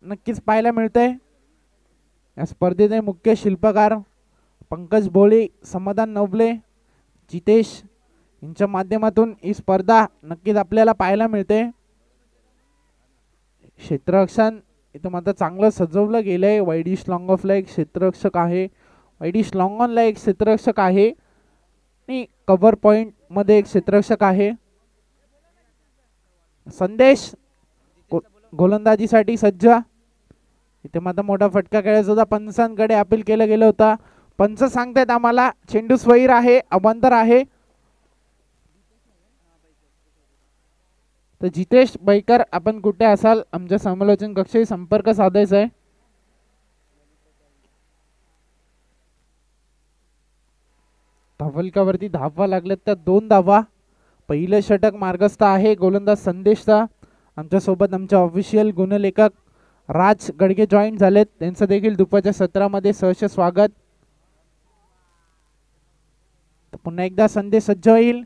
नक्कीच पाहायला मिळतंय। या स्पर्धेचे मुख्य शिल्पकार पंकज भोळे, समाधान नवले, जितेश यांच्या माध्यमातून ही स्पर्धा नक्कीच आपल्याला पाहायला मिळते। क्षेत्ररक्षण इथं मात्र चांगलं सजवलं गेलंय। वाईडिश लॉंग ऑफला एक क्षेत्ररक्षक आहे, वाईडिश लॉंग ऑनला एक क्षेत्ररक्षक आहे आणि कव्हर पॉइंट मध्ये एक क्षेत्ररक्षक आहे। संदेश गोलंदाजीसाठी सज्ज। इथे मात्र मोठा फटका खेळायचा होता, पंचांकडे अपील केलं गेलं होतं। पंच सांगतायत आम्हाला चेंडू स्वैर आहे, अवांतर आहे। तर जितेश बैकर आपण कुठे असाल आमच्या समालोचन कक्षाशी संपर्क साधायचा आहे। धावलकावरती धावा लागल्यात त्या 2 धावा। पहिलं षटक मार्गस्थ आहे गोलंदाज संदेशचा। आमच्या सोबत आमचे ऑफिशियल गुणलेखक राज गडगे जॉईन झालेत, त्यांचं देखील दुपारच्या सत्रामध्ये सहर्ष स्वागत। पुन्हा एकदा संदेश सज्ज होईल।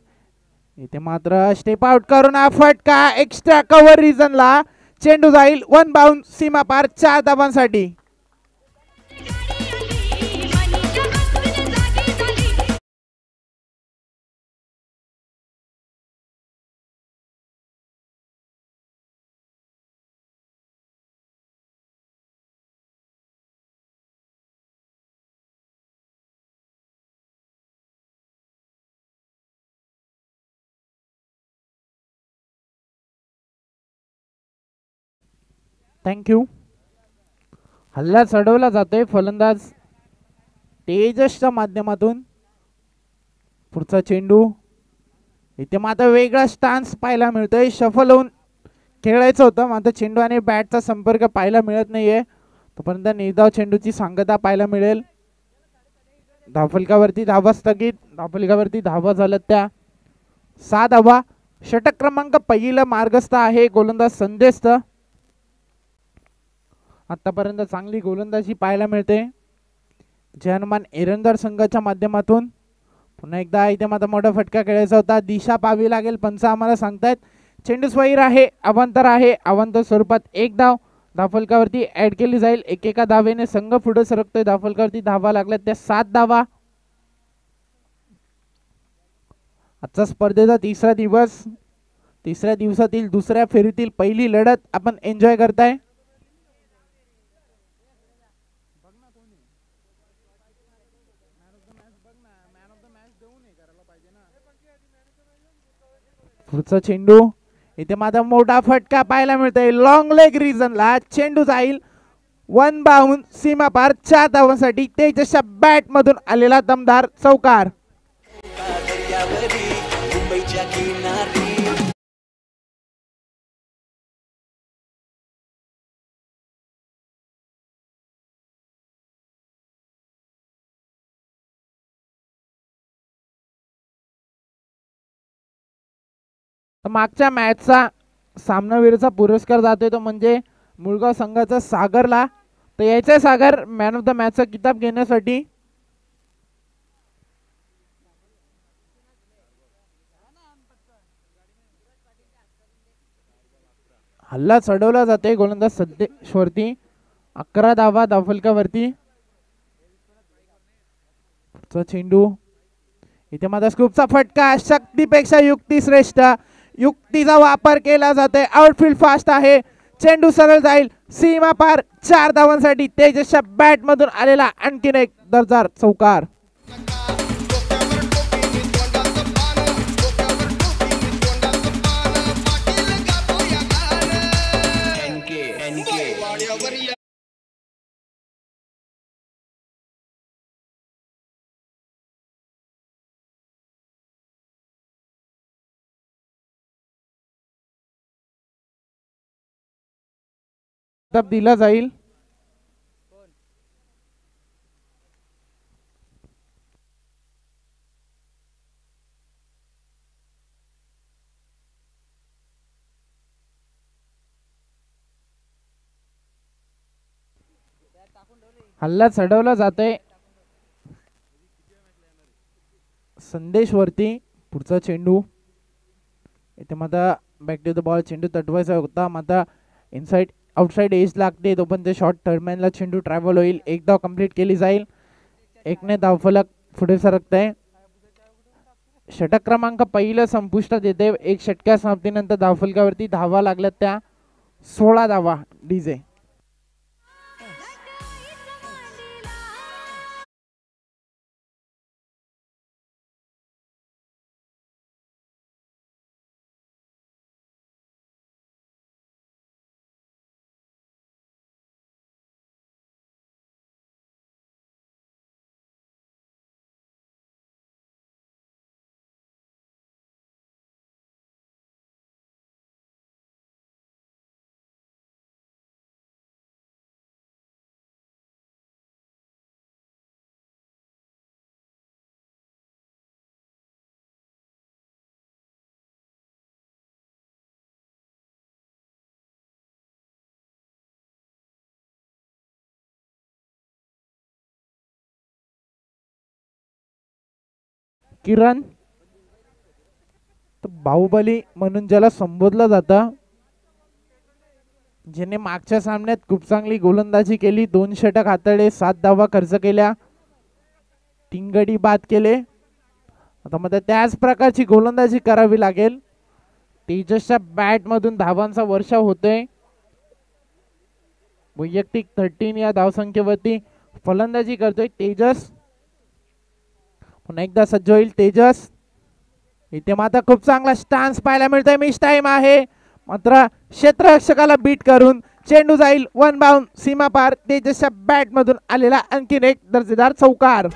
इथे मात्र स्टेप आउट करून हा फटका एक्स्ट्रा कव्हर रिजनला चेंडू जाईल 1 बाउंड सीमा पार 4 धावांसाठी। थँक्यू। हल्ला चढवला जातोय फलंदाज तेजसच्या माध्यमातून। पुढचा चेंडू इथे मात्र वेगळा स्टान्स पाहायला मिळतोय, शफल होऊन खेळायचं होतं मात्र चेंडू आणि बॅटचा संपर्क पाहायला मिळत नाहीये। तोपर्यंत निर्धाव चेंडूची सांगता पाहायला मिळेल। धावफलकावरती धावा स्थगित, धावफलकावरती धावा झाल्यात त्या 6 धावा। षटक क्रमांक पहिलं मार्गस्थ आहे गोलंदाज संदेशचं। आतापर्यंत चांगली गोलंदाजी पाहायला मिळते जयहनुमान एरंदर संघाच्या माध्यमातून। पुन्हा एकदा इथे मात्र मोठा फटका खेळायचा होता, दिशा पाहावी लागेल पंच आम्हाला सांगतायत। चेंडू स्वैर आहे, अवांतर आहे, अवांतर स्वरूपात 1 धाव धावफलकावरती ऍड केली जाईल। एकेका धावेने संघ पुढे सरकतोय। धावफलकावरती धावा लागल्यात त्या 7 धावा। आजचा स्पर्धेचा 3रा दिवस, 3ऱ्या दिवसातील 2ऱ्या फेरीतील पहिली लढत आपण एन्जॉय करताय। पुढचा चेंडू इथे मात्र मोठा फटका पाहायला मिळतोय, लॉंग लेग रिजनला चेंडू जाईल 1 बाउंड सीमा पार 4 धावांसाठी। तेजसच्या बॅट मधून आलेला दमदार चौकार। मागच्या मॅचचा सामनावीरचा पुरस्कार जातोय तो म्हणजे मुळगाव संघाचा सागरला। तर यायचंय सागर मॅन ऑफ द मॅचचा किताब घेण्यासाठी। हल्ला चढवला जाते गोलंदाज संदेशवरती, 11 धावा धावफलकावरती। चेंडू इथे मात्र स्कूपचा फटका, शक्तीपेक्षा युक्ती श्रेष्ठ, युक्तीचा वापर केला जातोय। आउटफील्ड फास्ट आहे, चेंडू सरळ जाईल सीमा पार 4 धावांसाठी। तेजसच्या बॅट मधून आलेला आणखीन एक दर्जार चौकार। दिला जाईल। हल्ला चढवला जातोय संदेशवरती। पुढचा चेंडू इथे मात्र बॅक टू द बॉल, चेंडू तटवायचा होता मात्र इनसाइड आउटसाइड एज लागते तोपर्यंत शॉर्ट टर्मॅनला चेंडू ट्रॅव्हल होईल. एक धाव कंप्लीट केली जाईल. एकने धावफलक पुढे सरकतंय. षटक क्रमांक पहिलं संपुष्टात येते. एक षटक्या समाप्तीनंतर धावफलकावरती धावा लागल्यात त्या 16 धावा. डीजे किरण बाहुबली म्हणून ज्याला संबोधलं जातं, ज्याने मागच्या सामन्यात खूप चांगली गोलंदाजी केली. 2 षटक हाताळले, 7 धावा खर्च केल्या, 3 गडी बाद केले. आता मध्ये त्याच प्रकारची गोलंदाजी करावी लागेल. तेजसच्या बॅट मधून धावांचा वर्षाव होतोय. वैयक्तिक 13 या धावसंख्येवरती फलंदाजी करतोय तेजस. पुन्हा एकदा सज्ज होईल तेजस. इथे मात्र खूप चांगला स्टान्स पाहायला मिळतोय. मिस टाइम आहे मात्र क्षेत्ररक्षकाला बीट करून चेंडू जाईल 1 बाउंड सीमा पार. तेजसच्या बॅट मधून आलेला आणखीन एक दर्जेदार चौकार.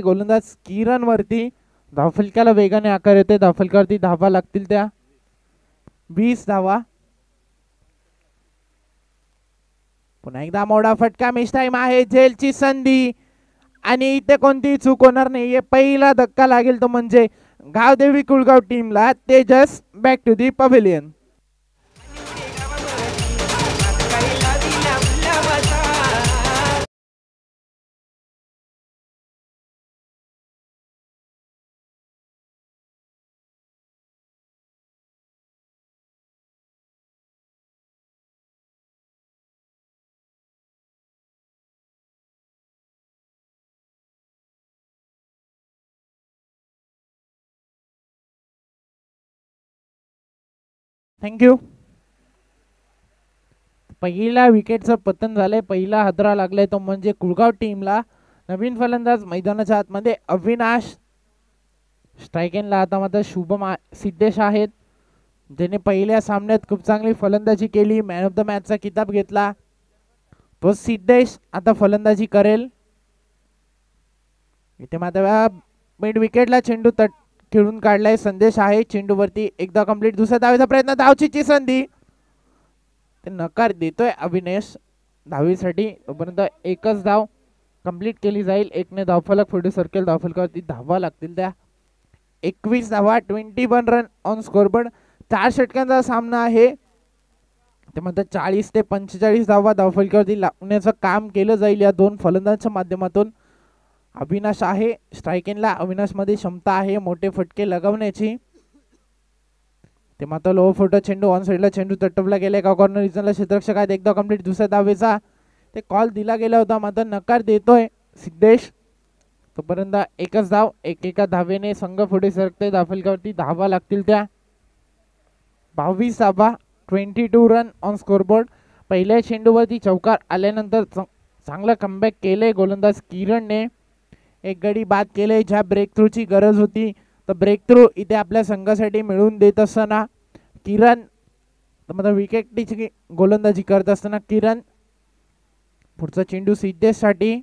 गोलंदाज किरण वरती धावफलकाला वेगाने आकार येते. धावफलकावरती धावा लागतील त्या 20 धावा. पुन्हा एकदा मोठा फटका. मिस टाइम आहे. झेलची संधी आणि इथे कोणतीही चूक होणार नाही. पहिला धक्का लागेल तो म्हणजे गावदेवी कुळगाव टीमला. Tejas back to the pavilion. Thank you. पहिल्या विकेटचं पतन झालंय. पहिला हादरा लागलाय तो म्हणजे कुळगाव टीमला. नवीन फलंदाज मैदानाच्या आतमध्ये अविनाश. स्ट्रायकेनला आता मात्र शुभम सिद्धेश आहेत, ज्याने पहिल्या सामन्यात खूप चांगली फलंदाजी केली. मॅन ऑफ द मॅचचा किताब घेतला. तो सिद्धेश आता फलंदाजी करेल. इथे मात्र मिड विकेटला चेंडू खेळून काढलाय. संदेश आहे चेंडूवरती. एकदा कंप्लीट. दुसऱ्या धावेचा प्रयत्न. धावचीची संधी. ते नकार देतोय अविनेश धावीसाठी. तोपर्यंत एकच धाव कंप्लीट केली जाईल. एकने धावफलक पुढे सरकेल. धावफलकावरती धावा लागतील त्या 21 धावा. 21 रन ऑन स्कोरबोर्ड. 4 षटकांचा सामना आहे. त्यामध्ये 40 ते 45 धावा धावफलकावरती लागण्याचं काम केलं जाईल या दोन फलंदाजांच्या माध्यमातून. अविनाश आहे स्ट्रायकिंगला. अविनाश मध्ये क्षमता आहे मोठे फटके लगावण्याची. ते मात्र लो फुट चेंडू ऑन साइडला चेंडू तटवला गेला. एका कॉर्नर रिजनला क्षेत्ररक्षक आहेत. एकदा कंप्लीट. दुसऱ्या धावेचा ते कॉल दिला गेला होता मात्र नकार देतोय सिद्धेश. तोपर्यंत एकच धाव. एकेका धावेने संघ पुढे सरकते. धावफलकावरती धावा लागतील त्या 22 धावा. 22 रन ऑन स्कोरबोर्ड. पहिल्या चेंडूवरती चौकार आल्यानंतर चांगलं कमबॅक केलंय गोलंदाज किरणने. एक गडी बाद केले. ज्या ब्रेक थ्रूची गरज होती तर ब्रेक थ्रू इथे आपल्या संघासाठी मिळवून देत असताना किरण मतलब विकेटची गोलंदाजी करत असताना किरण. पुढचा चेंडू सिद्धेशसाठी.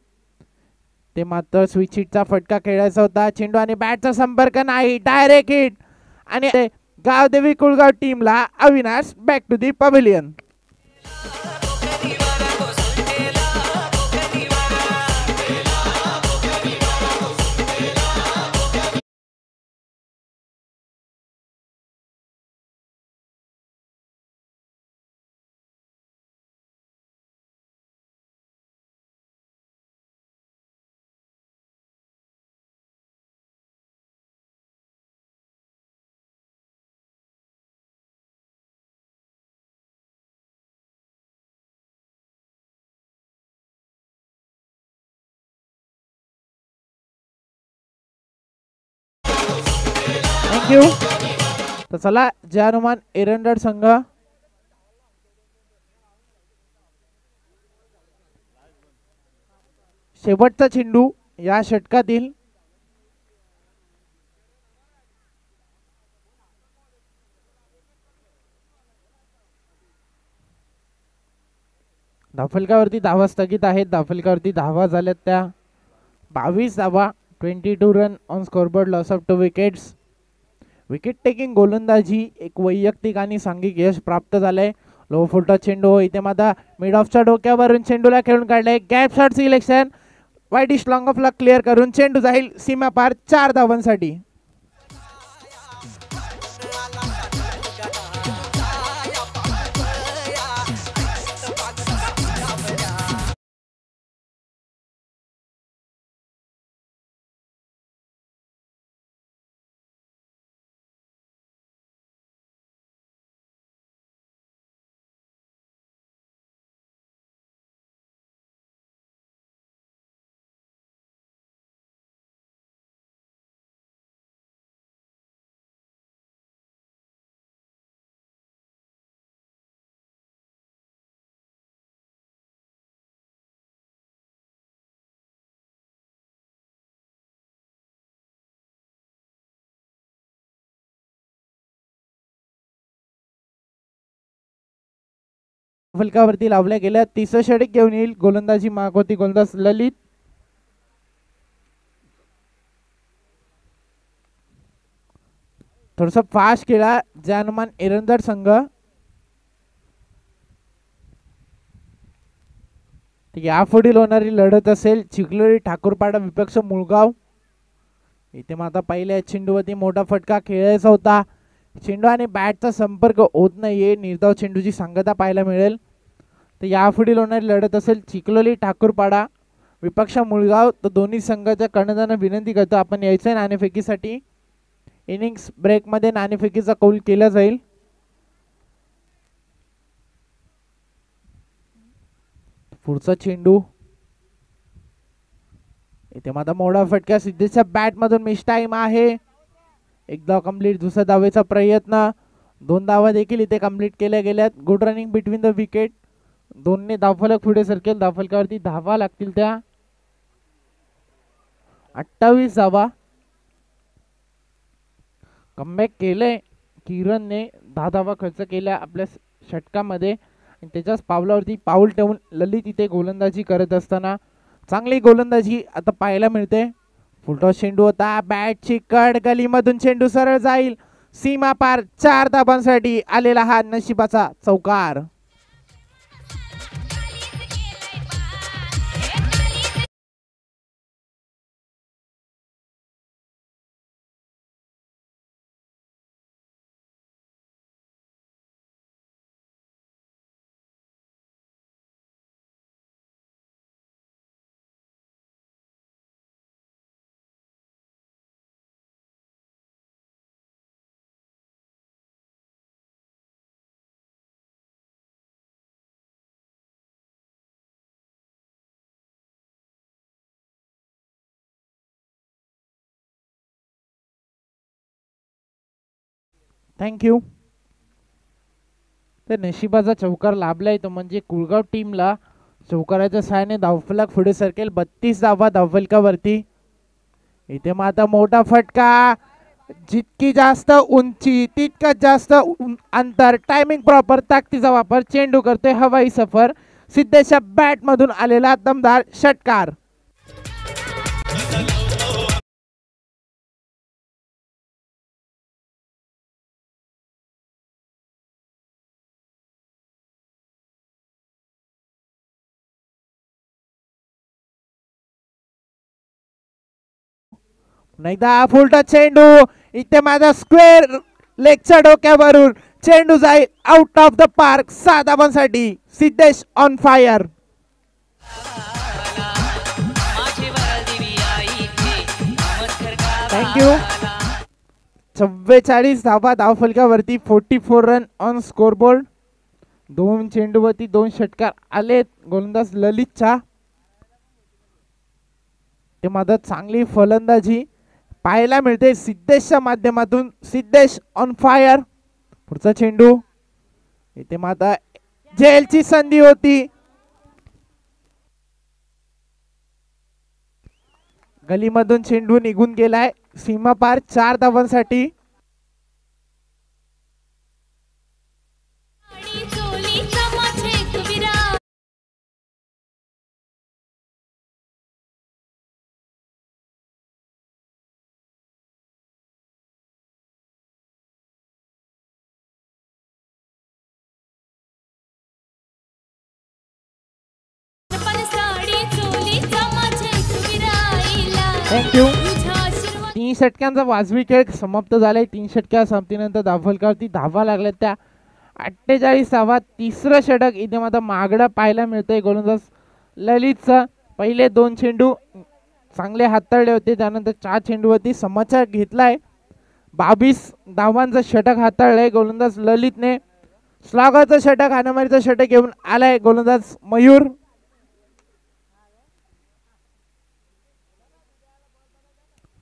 ते मात्र स्विच हिटचा फटका खेळायचा होता. चेंडू आणि बॅटचा संपर्क नाही. डायरेक्ट हिट आणि गावदेवी कुळगाव टीमला Avinash back to the pavilion. Thank you. तर चला जय हनुमान एरंडर संघ शेवटचा चेंडू या षटकातील. धावफलकावरती धावा स्थगित आहेत. धावफलकावरती धावा झाल्यात त्या 22 धावा. 22 run on scoreboard. Loss of 2 wickets. Wicket taking गोलंदाजी एक वैयक्तिक आणि सांघिक यश प्राप्त झालंय. लो फुलटॉस चेंडू इथे मात्र मिड ऑफच्या डोक्यावरून चेंडूला खेळून काढले. Gap shot selection. Wideish long ऑफला क्लिअर करून चेंडू जाईल सीमा पार 4 धावांसाठी. फलकावरती लावल्या गेल्या. तिसरं षटक घेऊन येईल गोलंदाजी मागवती गोलंदाज ललित. थोडस फास्ट खेळा जय हनुमान एरंदर संघ. यापुढील होणारी लढत असेल चिखलोली ठाकूरपाडा विपक्ष मुळगाव. इथे माता पहिल्या चेंडूवरती मोठा फटका खेळायचा होता. चेंडू आणि बॅटचा संपर्क होत नाहीये. निर्धाव चेंडूची सांगता पाहायला मिळेल. तर यापुढील होणारी लढत असेल चिखलोली ठाकूरपाडा विपक्ष मुळगाव. तर दोन्ही संघाच्या कर्णधारांना विनंती करतो आपण यायचं नाणेफेकीसाठी. इनिंग्स ब्रेक मध्ये नाणेफेकीचा कौल केला जाईल. पुढचा चेंडू इथे मात्र मोठा फटका सिद्धेशच्या बॅट मधून मिस टाइम आहे. एक धाव कंप्लीट. दुसऱ्या धावेचा प्रयत्न. 2 धावा देखील इथे कंप्लीट केल्या गेल्यात. Good running between the wicket. दोन्ही धावफलक पुढे सरकेल. धावफलकावरती धावा लागतील त्या 28 धावा. कमबॅक केलंय किरणने. 10 धावा खर्च केल्या आपल्या षटकामध्ये आणि त्याच्याच पावलावरती पाऊल ठेवून ललित इथे गोलंदाजी करत असताना चांगली गोलंदाजी आता पाहायला मिळते. फुलटॉस चेंडू होता. बॅटची कड गलीमधून चेंडू सरळ जाईल सीमा पार 4 धाबांसाठी आलेला हा नशिबाचा चौकार. थँक्यू. तर नशिबाचा चौकार लाभलाय तो म्हणजे कुळगाव टीमला चौकाराच्या सहाय्याने धावफलक पुढे सरकेल. 32 धावा धावफलकावरती. इथे मात्र मोठा फटका. जितकी जास्त उंची तितकंच जास्त अंतर. Timing proper. ताकदीचा वापर. चेंडू करतोय हवाई सफर. सिद्धेशच्या बॅट मधून आलेला दमदार षटकार. एकदा फुलटॉस चेंडू. इथे माझा स्क्वेअर लेगच्या डोक्यावरून चेंडू जाईल आउट ऑफ द पार्क 6 धावांसाठी. Siddhesh on fire. थँक्यू. 44 धावा धावफलकावरती. 44 रन ऑन स्कोरबोर्ड. 2 चेंडूवरती 2 षटकार आलेत गोलंदाज ललितच्या. ते मात्र चांगली फलंदाजी पाहायला मिळते सिद्धेशच्या माध्यमातून. Siddhesh on fire. पुढचा चेंडू इथे मात्र झेलची संधी होती. गलीमधून चेंडू निघून गेलाय. सीमा पार 4 धावांसाठी. थँक्यू. 3 षटकांचा वाजवी खेळ समाप्त झालाय. 3 षटक्या संपतीनंतर धावफलकावरती धावा लागल्या त्या 48 धावा. तिसरं षटक इथे मात्र मागडा पाहायला मिळतंय गोलंदाज ललितचा. पहिले 2 चेंडू चांगले हाताळले होते, त्यानंतर 4 चेंडूवरती समाचार घेतलाय. 22 धावांचं षटक हाताळलंय गोलंदाज ललितने. स्वागताचं षटक, हाणामारीचं षटक घेऊन आलाय गोलंदाज मयूर.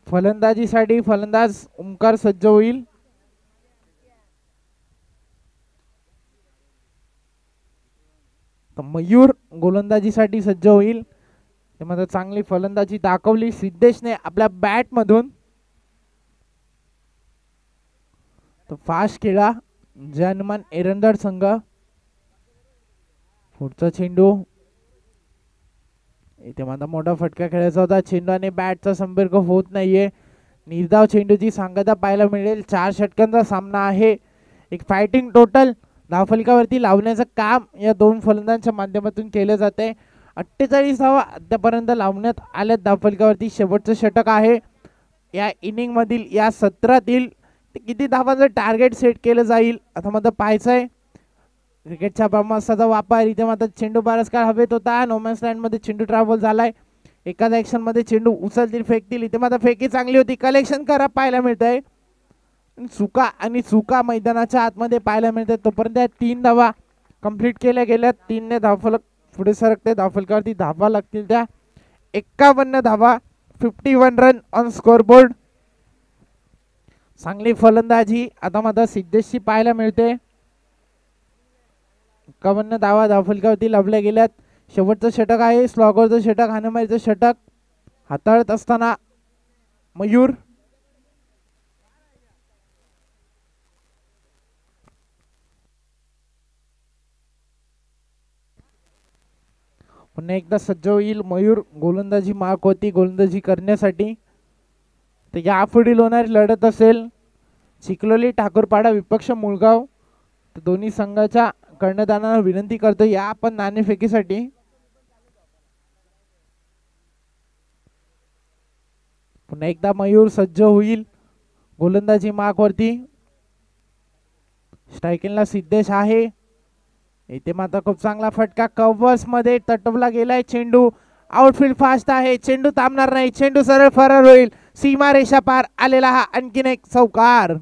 फलंदाजीसाठी फलंदाज ओंकार सज्ज होईल. मयूर गोलंदाजीसाठी सज्ज होईल. ते मात्र चांगली फलंदाजी दाखवली सिद्धेशने आपल्या बॅट मधून. तो फास्ट खेळा जनमान एरंदर संघ. पुढचा चेंडू इथे मात्र मोठा फटका खेळायचा होता. चेंडू आणि बॅटचा संपर्क होत नाहीये. निर्धाव चेंडूची सांगता पाहायला मिळेल. 4 षटकांचा सामना आहे. एक फायटिंग टोटल धावफलकावरती लावण्याचं काम या 2 फलंदाजांच्या माध्यमातून केलं जाते. 48 धावा आतापर्यंत लावण्यात आल्या धावफलकावरती. शेवटचं षटक आहे या इनिंग मधील, या सत्रातील. किती धावांचं टार्गेट सेट केलं जाईल आता मात्र पाहायचं आहे. क्रिकेटच्या ब्रह्मास्त्राचा वापर. इथे मात्र चेंडू बराच काळ हवेत होता. नोमॅन्स लँड मध्ये चेंडू ट्रॅव्हल झालाय. एकाच ऍक्शन मध्ये चेंडू उचलतील, फेकतील. इथे मात्र फेकी चांगली होती. कलेक्शन करा पाहायला मिळतंय. चुका आणि चुका मैदानाच्या आतमध्ये पाहायला मिळतात. तोपर्यंत 3 धावा कंप्लीट केल्या गेल्या. 3ने धावफलक पुढे सरकते. धावफलकावरती धावा लागतील त्या 51 धावा. 51 रन ऑन स्कोरबोर्ड. चांगली फलंदाजी आता मात्र सिद्धेशची पाहायला मिळते. 51 धावा धावफलकावरती लावल्या गेल्यात. शेवटचं षटक आहे. स्लॉगरचं षटक, हाणामारीचं षटक हाताळत असताना मयूर. पुन्हा एकदा सज्ज होईल मयूर गोलंदाजी मार्क होती गोलंदाजी करण्यासाठी. तर यापुढील होणारी लढत असेल चिखलोली ठाकूरपाडा विपक्ष मुळगाव. तर दोन्ही संघाच्या कर्णधारांना विनंती करतो या आपण नाणेफेकीसाठी. पुन्हा एकदा मयूर सज्ज होईल गोलंदाजी मार्क वरती. स्ट्रायकिंगला सिद्धेश आहे. इथे मात्र खूप चांगला फटका कव्हर्स मध्ये तटवला गेलाय. चेंडू आउटफील्ड फास्ट आहे. चेंडू थांबणार नाही. चेंडू सरळ फरार होईल. सीमा रेषा पार आलेला हा आणखीन एक चौकार.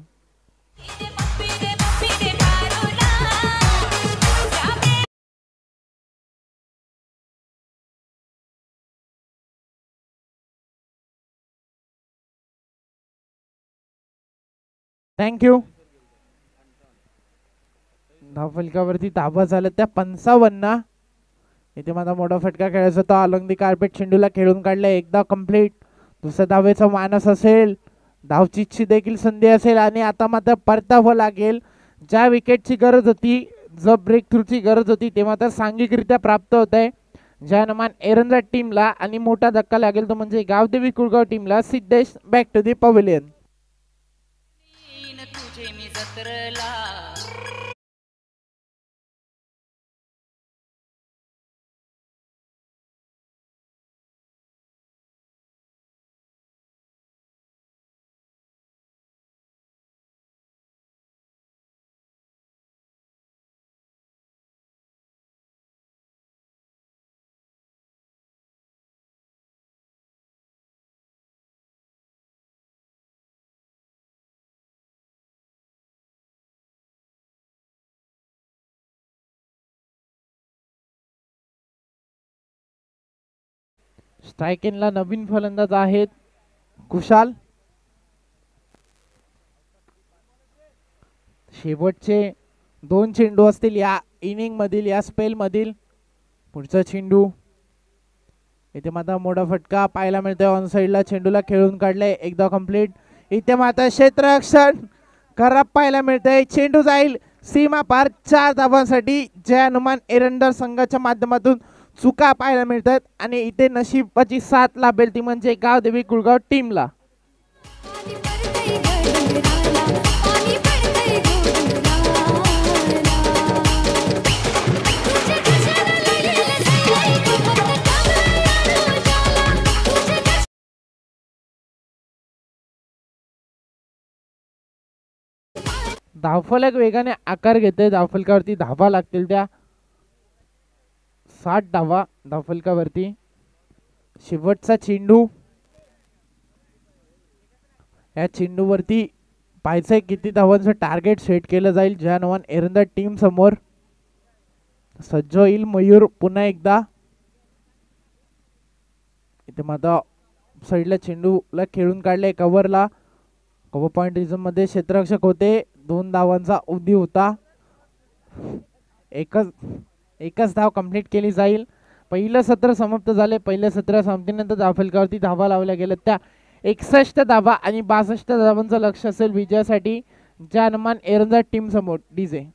थँक्यू. धावफलकावरती धावा झाल्या त्या 55. इथे माझा मोठा फटका खेळायचा होता. अलंग दी कार्पेट चेंडूला खेळून काढला. एकदा कंप्लीट. दुसऱ्या धावेचा मानस असेल. धावचीची देखील संधी असेल आणि आता मात्र परतावं लागेल. ज्या विकेटची गरज होती, जो ब्रेक थ्रूची गरज होती ते मात्र सांघिकरित्या प्राप्त होत आहे जानमान एरंदर टीमला. आणि मोठा धक्का लागेल तो म्हणजे गावदेवी कुळगाव टीमला. Siddhesh back to the pavilion. स्ट्रायकिंगला नवीन फलंदाज आहेत कुशाल. शेवटचे 2 चेंडू असतील या इनिंग मधील, या स्पेल मधील. पुढचा चेंडू इथे मात्र मोठा फटका पाहायला मिळतोय. ऑन साइडला चेंडूला खेळून काढले, एकदा कंप्लीट. इथे मात्र क्षेत्ररक्षण खराब पाहायला मिळतंय. चेंडू जाईल सीमा पार 4 धावांसाठी. जय हनुमान एरंडर संघाच्या माध्यमातून चुका पाहायला मिळतात आणि इथे नशिबाची साथ लाभेल ती म्हणजे गावदेवी कुळगाव टीमला. धावफलक वेगाने आकार घेते. धावफलकावरती धावा लागतील त्या 60 धावा धावफलकावरती. शेवटचा चेंडू, या चेंडूवरती पाहायचंय किती धावांचं टार्गेट सेट केलं जाईल जय हनुमान एरंदर टीम समोर. सज्ज होईल मयूर पुन्हा एकदा. इथे मात्र साईडला चेंडूला खेळून काढले कव्हरला. कव्हर पॉइंट रिझन मध्ये क्षेत्ररक्षक होते. 2 धावांचा उदी होता. एकच धाव कंप्लीट केली जाईल. पहिलं सत्र समाप्त झाले. पहिल्या सत्र संपतीनंतर धावफलकावरती धावा लावल्या गेल्या त्या 61 धावा आणि 62 धावांचं लक्ष असेल विजयासाठी जय हनुमान एरंदर टीम समोर. डीजे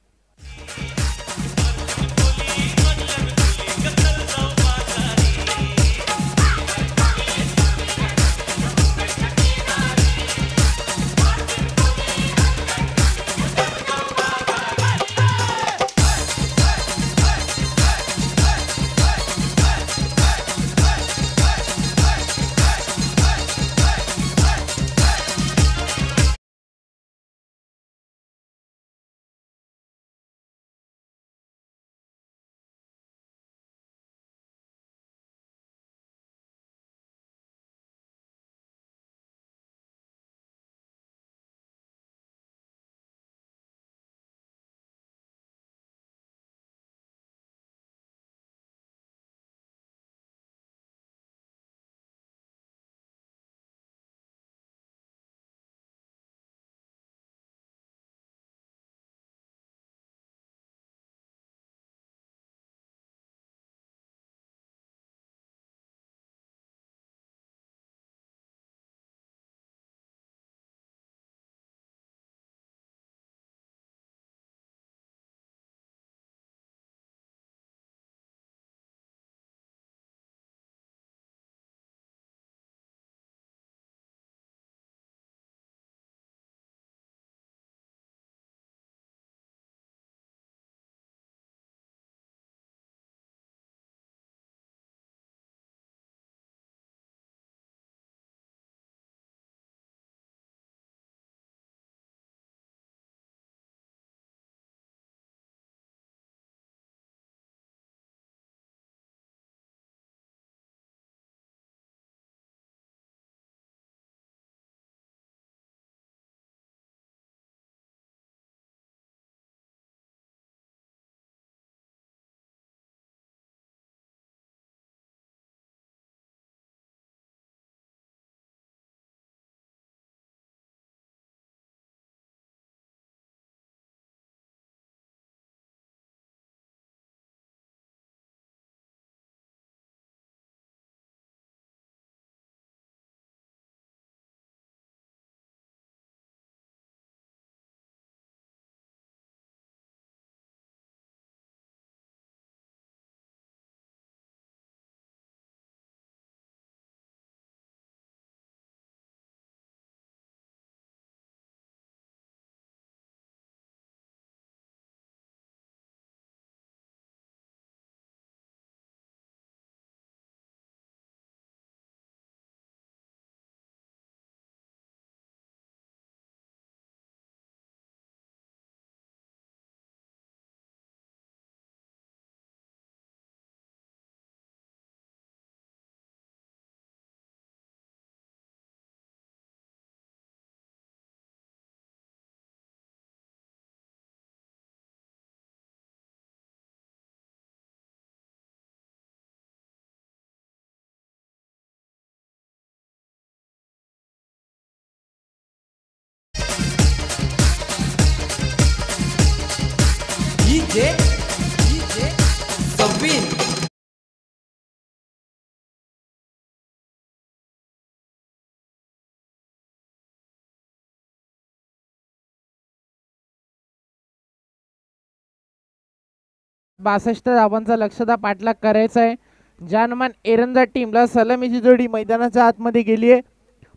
62 धावांचा लक्ष्यदा पाठलाग करायचा आहे. जानमान एरंदाज टीमला सलामीची जोडी मैदानाच्या आतमध्ये गेली आहे.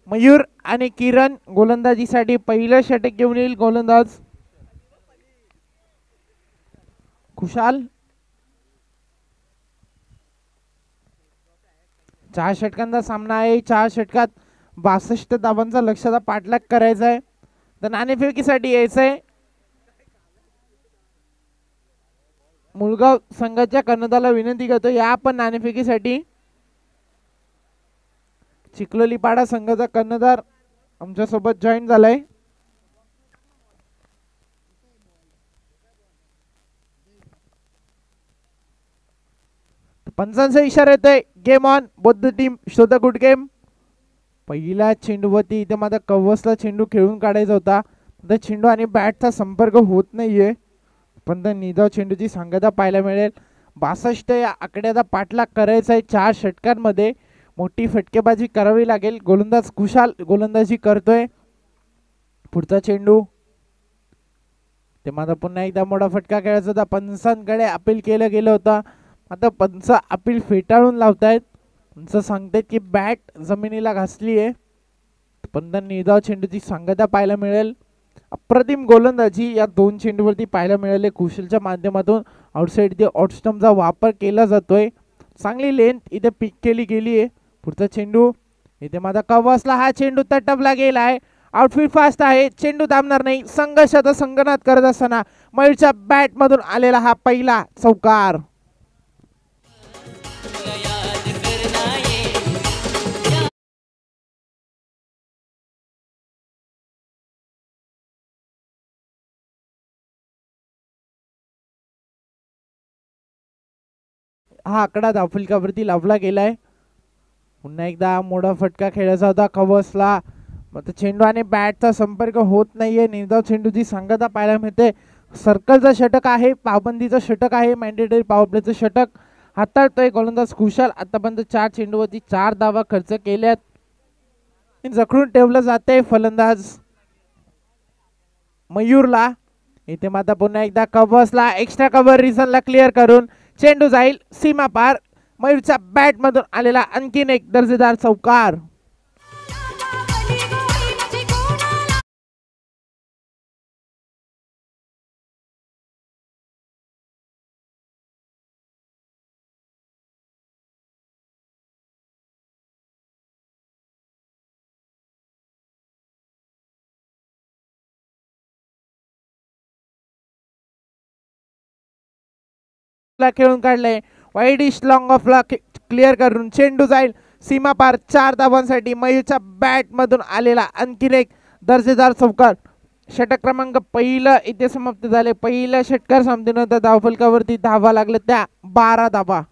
मयूर आणि किरण गोलंदाजीसाठी पहिलं षटक घेऊन येईल. गोलंदाज खुशाल. 4 षटकांचा सामना आहे. 4 षटकात 62 धावांचा लक्ष्यदा पाठलाग करायचा आहे. तर नाणेफेकीसाठी यायचं आहे. मुळगाव संघाच्या कर्णधाराला विनंती करतो या आपण नाणेफेकीसाठी. चिखलोलीपाडा संघाचा कर्णधार आमच्या सोबत जॉईन झालाय. पंचांचा इशारा येतोय. Game on. Both the team show the good game. पहिला चेंडूवरती इथे माझा कवसला चेंडू खेळून काढायचा होता. तर चेंडू आणि बॅटचा संपर्क होत नाहीये. पण निधाव चेंडूची सांगता पाहायला मिळेल. 62 या आकड्याचा पाठलाग करायचा आहे. 4 षटकांमध्ये मोठी फटकेबाजी करावी लागेल. गोलंदाज खुशाल गोलंदाजी करतोय. पुढचा चेंडू ते माझा पुन्हा एकदा मोठा फटका खेळायचा होता. पंचांकडे अपील केलं गेलं होतं. आता पंच अपील फेटाळून लावतायत. पंच सांगतायत की बॅट जमिनीला घासली आहे. पण निधाव चेंडूची सांगता पाहायला मिळेल. अप्रतिम गोलंदाजी या 2 चेंडूवरती पाहायला मिळाले. कुशलच्या माध्यमातून आउटसाइड द ऑटस्टम्पचा वापर केला जातोय. चांगली लेंथ इथे पिक केली गेली आहे. पुढचा चेंडू इथे माझा कवसला हा चेंडू तटपला गेलाय. आउटफील्ड फास्ट आहे. चेंडू थांबणार नाही. संघर्षाचा संगनाद करत असताना मयूरच्या बॅट मधून आलेला हा पहिला चौकार. हा आकडा धावफलकावरती लावला गेलाय. पुन्हा एकदा मोठा फटका खेळायचा होता कवसला. मग चेंडू आणि बॅटचा संपर्क होत नाहीये. निर्धाव चेंडूची सांगता पाहायला मिळते. सर्कलचं षटक आहे. पाबंदीचं षटक आहे. मॅन्डेटरी पॉवर प्लेचं षटक हाताळतोय गोलंदाज खुशाल. आतापर्यंत 4 चेंडूवरती 4 धावा खर्च केल्यात. जखडून ठेवलं जाते फलंदाज मयूरला. इथे माता पुन्हा एकदा कवसला एक्स्ट्रा कव्हर रिझनला क्लिअर करून चेंडू जाईल सीमा पार. मयूरच्या बॅट मधून आलेला आणखीन एक दर्जेदार चौकार. खेळून काढले. वाईड इश लॉंग ऑफला क्लिअर करून चेंडू जाईल सीमा पार. 4 धावांसाठी मयूरच्या बॅट मधून आलेला आणखीन एक दर्जेदार चौकार. षटक क्रमांक पहिलं इथे समाप्त झाले. पहिल्या षटकार संपल्यानंतर धावफलकावरती धावा लागले त्या 12 धावा.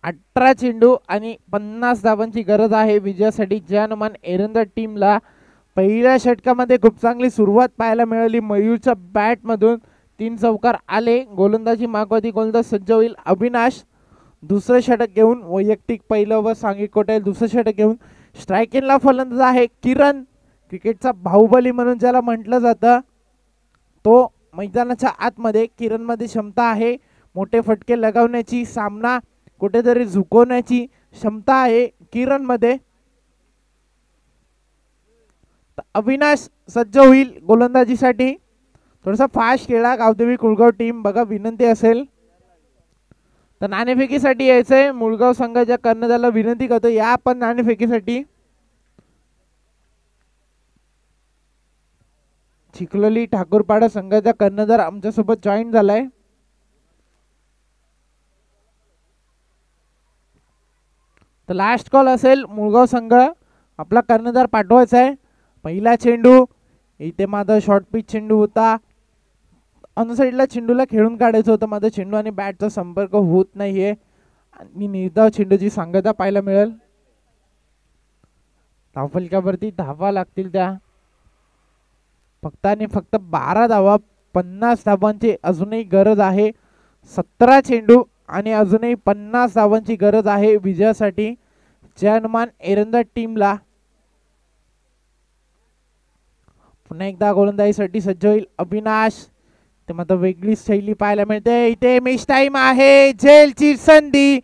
अठरा चेंडू आणि 50 धावांची गरज आहे विजयासाठी. जानमान एरंदाज टीमला पहिल्या षटकामध्ये खूप चांगली सुरुवात पाहायला मिळाली. मयूरच्या बॅट मधून 3 चौकार आले. गोलंदाजी मागवती गोलंदाज सज्ज होईल अविनाश. दुसरं षटक घेऊन वैयक्तिक पहिलं व सांघिक कोट्याल दुसरं षटक घेऊन स्ट्रायकिंगला फलंदाज आहे किरण. क्रिकेटचा बाहुबली म्हणून ज्याला म्हटलं जातं तो मैदानाच्या आतमध्ये किरणमध्ये क्षमता आहे. मोठे फटके लगावण्याची, सामना कुठेतरी झुकवण्याची क्षमता आहे किरणमध्ये. अविनाश सज्ज होईल गोलंदाजीसाठी. थोडासा फास्ट खेळा गावदेवी कुळगाव टीम. बघा विनंती असेल तर नाणेफेकीसाठी यायचंय. मुळगाव संघाच्या कर्णधाराला विनंती करतो या आपण नाणेफेकीसाठी. चिखलोली ठाकूरपाडा संघाचा कर्णधार आमच्यासोबत जॉईन झालाय. तर लास्ट कॉल असेल. मुळगाव संघ आपला कर्णधार पाठवायचा आहे. पहिला चेंडू इथे माझा शॉर्ट पिच चेंडू होता. ऑन साईडला चेंडूला खेळून काढायचं होतं. माझा चेंडू आणि बॅटचा संपर्क होत नाहीये आणि निर्धाव चेंडूची सांगता पाहायला मिळेल. धावफलकावरती धावा लागतील त्या. फक्त आणि फक्त 12 धावा. 50 धावांची अजूनही गरज आहे. 17 चेंडू आणि अजूनही 50 धावांची गरज आहे विजयासाठी. जनमान एरंदा टीमला. पुन्हा एकदा गोलंदाजीसाठी सज्ज होईल अविनाश. ते मात्र वेगळी शैली पाहायला मिळते. इथे मिस टाइम आहे. झेलची संधी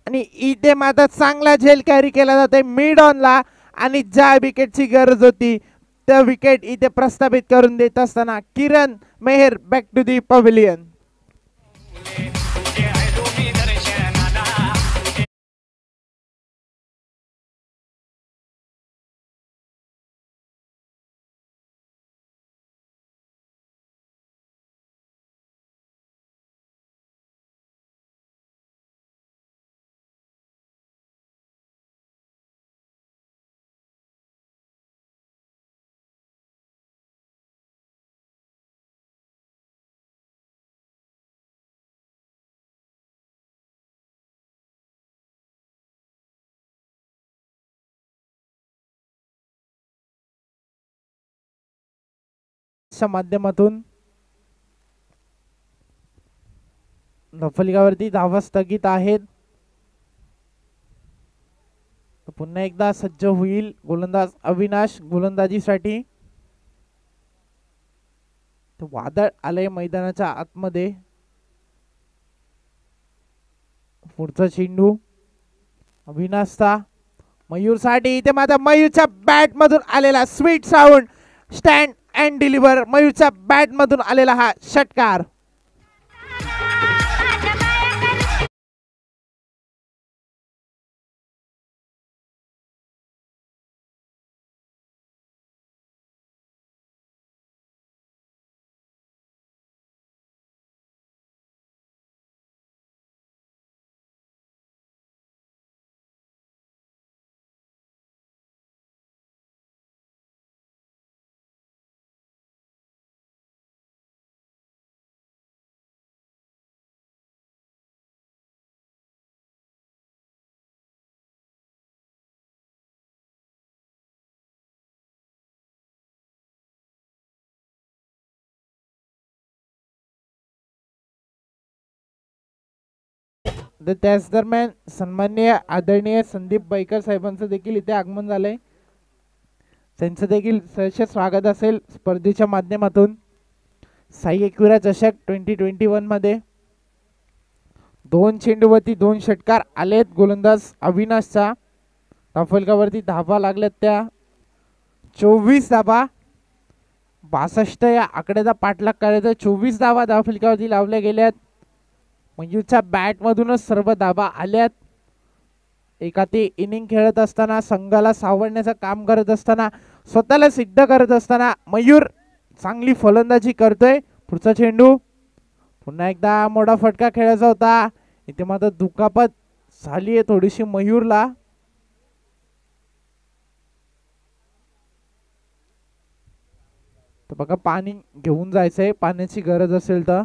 आणि इथे मात्र चांगला झेल कॅरी केला जाते मिड ऑनला आणि ज्या विकेटची गरज होती त्या विकेट इथे प्रस्थापित करून देत असताना Kiran Meher back to the pavilion. माध्यमातून फलकावरती धावा स्थगित आहेत. पुन्हा एकदा सज्ज होईल गोलंदाज अविनाश गोलंदाजीसाठी. वादळ आलंय मैदानाच्या आतमध्ये. पुढचा चेंडू अविनाशचा मयूरसाठी. इथे मात्र मयूरच्या बॅट मधून आलेला sweet sound. Stand and deliver. मयूरच्या बॅट मधून आलेला हा षटकार. त्याच दरम्यान सन्माननीय आदरणीय संदीप बैकर साहेबांचं देखील इथे आगमन झालंय. त्यांचं देखील सहर्ष स्वागत असेल स्पर्धेच्या माध्यमातून. साई एकविरा चषक 2021 मध्ये 2 चेंडूवरती 2 षटकार आलेत गोलंदाज अविनाशचा. धावफलकावरती धावा लागल्यात त्या 24 धावा. 62 या आकड्याचा पाठलाग करायचा. 24 धावा धावफलकावरती लावल्या गेल्यात. मयूरच्या बॅट मधूनच सर्व धावा आल्यात. एखादी इनिंग खेळत असताना संघाला सावरण्याचं काम करत असताना स्वतःला सिद्ध करत असताना मयूर चांगली फलंदाजी करतोय. पुढचा चेंडू पुन्हा एकदा मोठा फटका खेळायचा होता. इथे मात्र दुखापत झाली आहे थोडीशी मयूरला. तर बघा पाणी घेऊन जायचंय. पाण्याची गरज असेल तर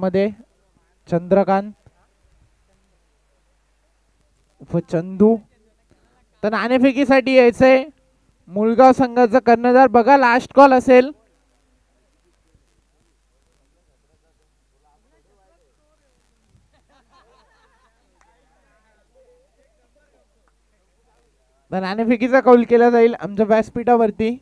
आतमध्ये चंद्रकांत व चंदू. तर नाणेफेकीसाठी यायचंय मुलगाव संघाचा कर्णधार. बघा लास्ट कॉल असेल. तर नाणेफेकीचा कौल केला जाईल आमच्या व्यासपीठावरती.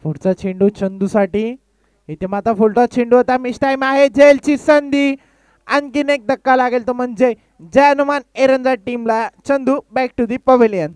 पुढचा चेंडू चंदूसाठी. इथे माता फुलटॉस चेंडू होता. मिस टाइम आहे. झेलची संधी. आणखीन एक धक्का लागेल तो म्हणजे जय हनुमान एरंदाज टीमला. Chandu back to the pavilion.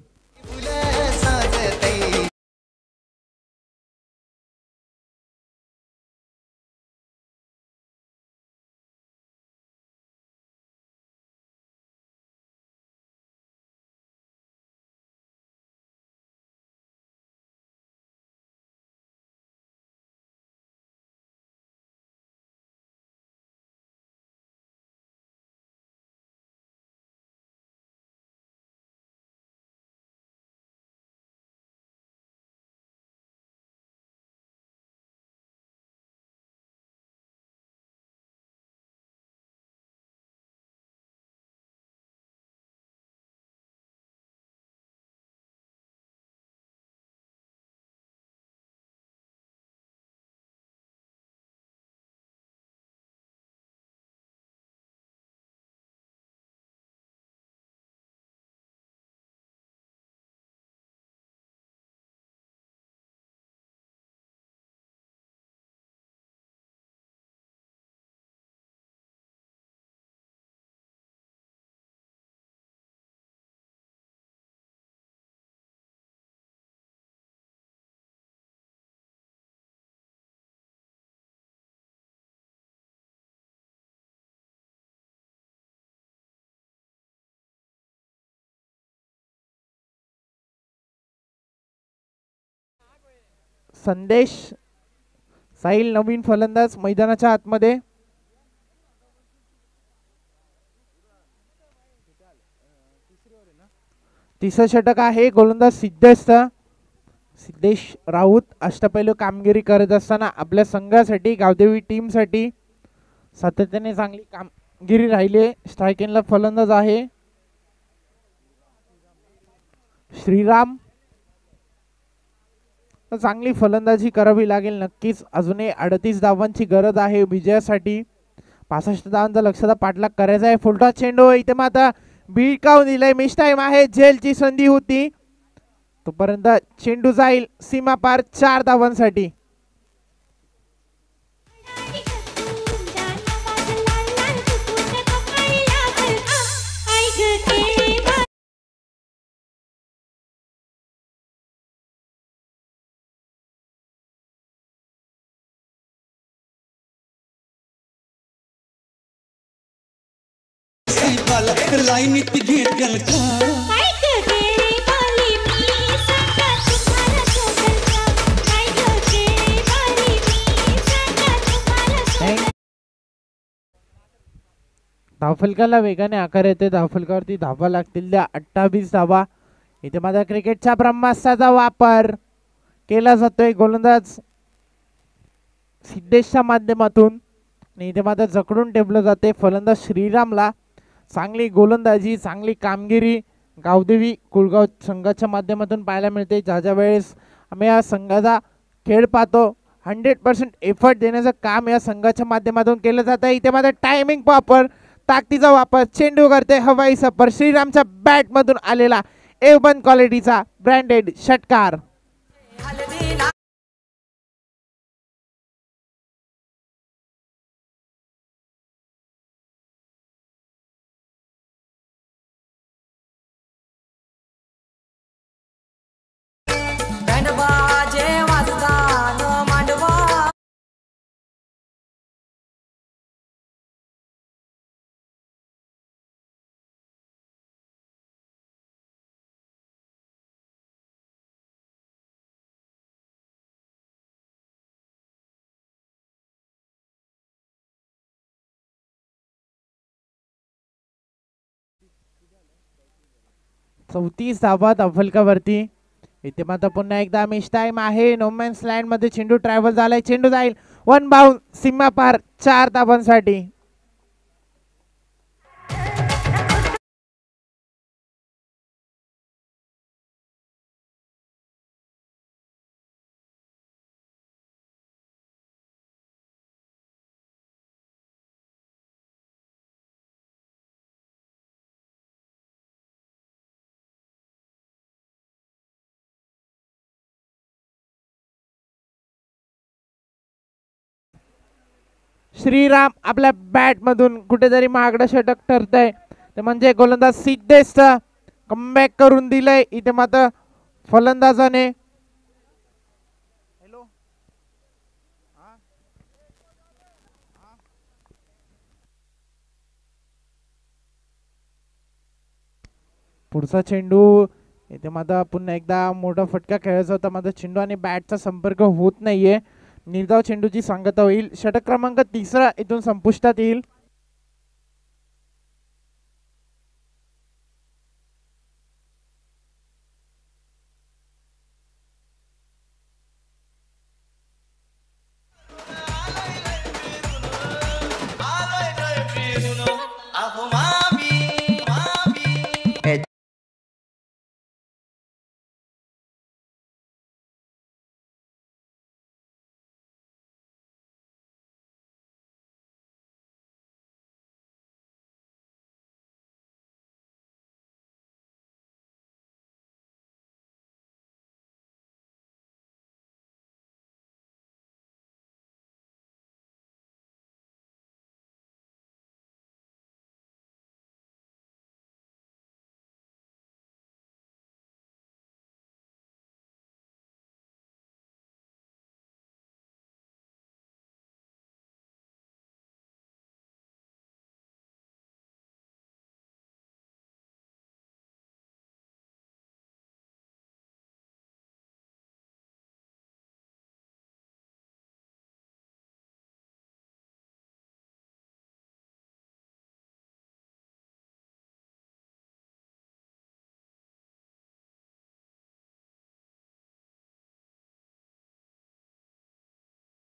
Sandesh Sahil नवीन फलंदाज मैदानाच्या आतमध्ये. तिसरं षटक आहे. गोलंदाज सिद्धेश राऊत अष्टपैलू कामगिरी करत असताना आपल्या संघासाठी गावदेवी टीम साठी सातत्याने चांगली कामगिरी राहिली. स्ट्रायकिंगला फलंदाज आहे श्रीराम. चांगली फलंदाजी करावी लागेल नक्कीच. अजूनही 38 धावांची गरज आहे विजयासाठी. 65 धावांचा लक्षात पाठलाग करायचा आहे. फुलटॉस चेंडू इथे मात्र भिडकावून दिलाय. मिस टाइम आहे. झेलची संधी होती तोपर्यंत चेंडू जाईल सीमा पार 4 धावांसाठी. धावफलकाला वेगाने आकार येते. धावफलकावरती धावा लागतील त्या 28 धावा. इथे माझा क्रिकेटच्या ब्रह्मास्त्राचा वापर केला जातोय गोलंदाज सिद्धेशच्या माध्यमातून. आणि इथे मात्र जकडून ठेवलं जाते फलंदाज श्रीरामला. चांगली गोलंदाजी चांगली कामगिरी गावदेवी कुळगाव संघाच्या माध्यमातून पाहायला मिळते. ज्या वेळेस आम्ही या संघाचा खेळ पाहतो 100% एफर्ट देण्याचं काम या संघाच्या माध्यमातून केलं जातं. इथे मात्र टायमिंग वापर ताकदीचा वापर. चेंडू करते हवाई सफर. श्रीरामच्या बॅट मधून आलेला A1 क्वालिटीचा ब्रँडेड षटकार. 34 धावा धावफलकावरती. इथे मात्र पुन्हा एकदा मिस टाइम आहे. नोमॅन्स लँड मध्ये चेंडू ट्रॅव्हल झालाय. चेंडू जाईल वन बाउंड सीमा पार 4 धावांसाठी. श्रीराम आपल्या बॅट मधून कुठेतरी महागडं षटक ठरतंय. ते म्हणजे गोलंदाज सिद्धेश कमबॅक करून दिलंय. इथे मात्र फलंदाजाने पुढचा चेंडू. इथे मात्र पुन्हा एकदा मोठा फटका खेळायचा होता. मात्र चेंडू आणि बॅटचा संपर्क होत नाहीये. निर्धाव चेंडूची सांगता होईल. षटक क्रमांक 3 इथून संपुष्टात येईल.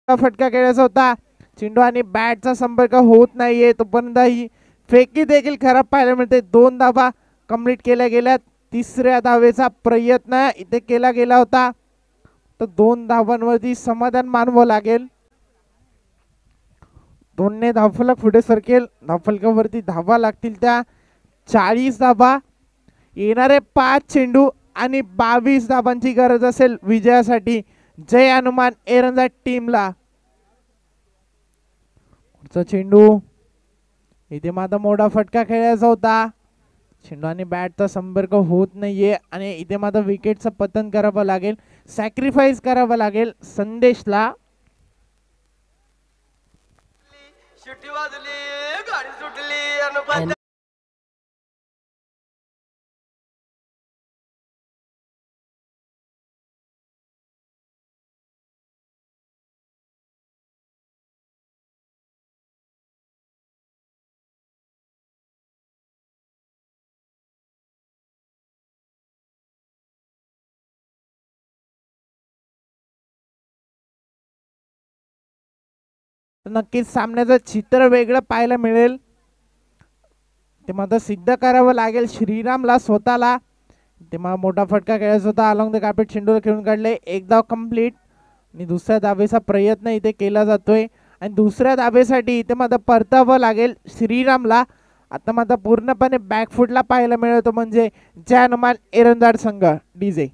फटका खेळायचा होता. चेंडू आणि बॅटचा संपर्क होत नाहीये. तोपर्यंत ही फेकी देखील खराब पाहायला मिळते. 2 धावा कंप्लीट केल्या गेल्यात. 3ऱ्या धावेचा प्रयत्न इथे केला गेला होता. तर 2 धावांवरती समाधान मानवं लागेल. 2ने धावफलक पुढे सरकेल. धावफलकावरती धावा लागतील त्या 40 धावा. येणारे 5 चेंडू आणि 22 धावांची गरज असेल विजयासाठी जय हनुमान एरंदाज टीमला. पुढचा चेंडू. इथे मात्र मोठा फटका खेळायचा होता. चेंडू आणि बॅटचा संपर्क होत नाहीये आणि इथे मात्र विकेटचं पतन करावं लागेल. सॅक्रिफाईस करावं लागेल संदेशला. शिट्टी वाजली, गाडी सुटली. नक्कीच सामन्याचं चित्र वेगळं पाहायला मिळेल. ते मात्र सिद्ध करावं लागेल श्रीरामला स्वतःला. ते मला मोठा फटका खेळायचा होता. अलॉंग द कार्पेट चेंडूला खेळून काढले. 1 धाव कंप्लीट आणि दुसऱ्या धावेचा प्रयत्न इथे केला जातोय आणि दुसऱ्या धावेसाठी इथे मात्र परतावं लागेल श्रीरामला. आता मात्र पूर्णपणे बॅकफुटला पाहायला मिळतो म्हणजे जय हनुमान एरंदाज संघ. डीजे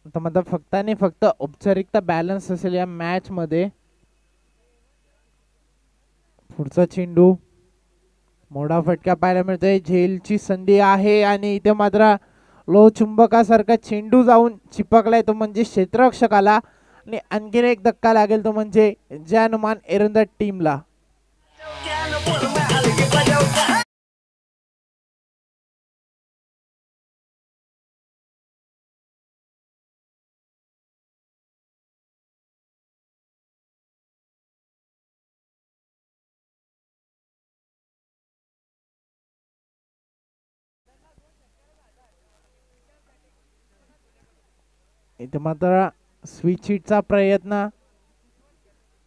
आता मात्र फक्त आणि फक्त औपचारिकता बॅलन्स असेल या मॅच मध्ये. पुढचा चेंडू. मोठा फटका पाहायला मिळतोय. झेलची संधी आहे आणि इथे मात्र लो चुंबकासारखा चेंडू जाऊन चिपकलाय तो म्हणजे क्षेत्ररक्षकाला आणि आणखीन एक धक्का लागेल तो म्हणजे जानमान एरंदाज टीमला. इथे मात्र स्विच हिटचा प्रयत्न.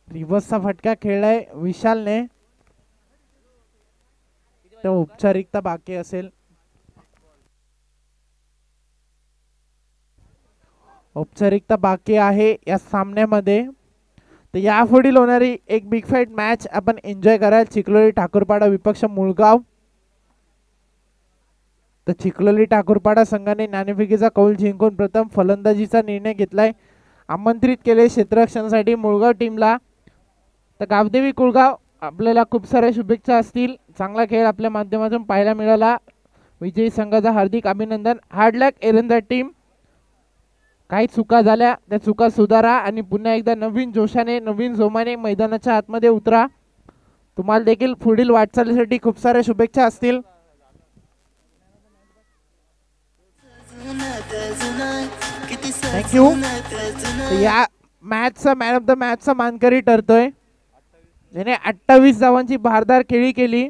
रिव्हर्सचा फटका खेळलाय विशालने. तो औपचारिकता बाकी असेल. औपचारिकता बाकी आहे या सामन्यामध्ये. तर यापुढील होणारी एक बिग फाईट मॅच आपण एन्जॉय कराल. चिखलोली ठाकूरपाडा विपक्ष मुळगाव. तर चिखलोली ठाकूरपाडा संघाने नाणेफेकीचा कौल जिंकून प्रथम फलंदाजीचा निर्णय घेतलाय. आमंत्रित केले क्षेत्ररक्षणासाठी मुळगाव टीमला. तर गावदेवी कुळगाव आपल्याला खूप साऱ्या शुभेच्छा असतील. चांगला खेळ आपल्या माध्यमातून पाहायला मिळाला. विजयी संघाचा हार्दिक अभिनंदन. हार्ड लक एरंदाज टीम. काही चुका झाल्या त्या चुका सुधारा आणि पुन्हा एकदा नवीन जोशाने नवीन जोमाने मैदानाच्या आतमध्ये उतरा. तुम्हाला देखील पुढील वाटचालीसाठी खूप साऱ्या शुभेच्छा असतील. थँक्यू. या मॅचचा मॅन ऑफ द मॅचचा मानकरी ठरतोय ज्याने 28 धावांची भारदार खेळी केली.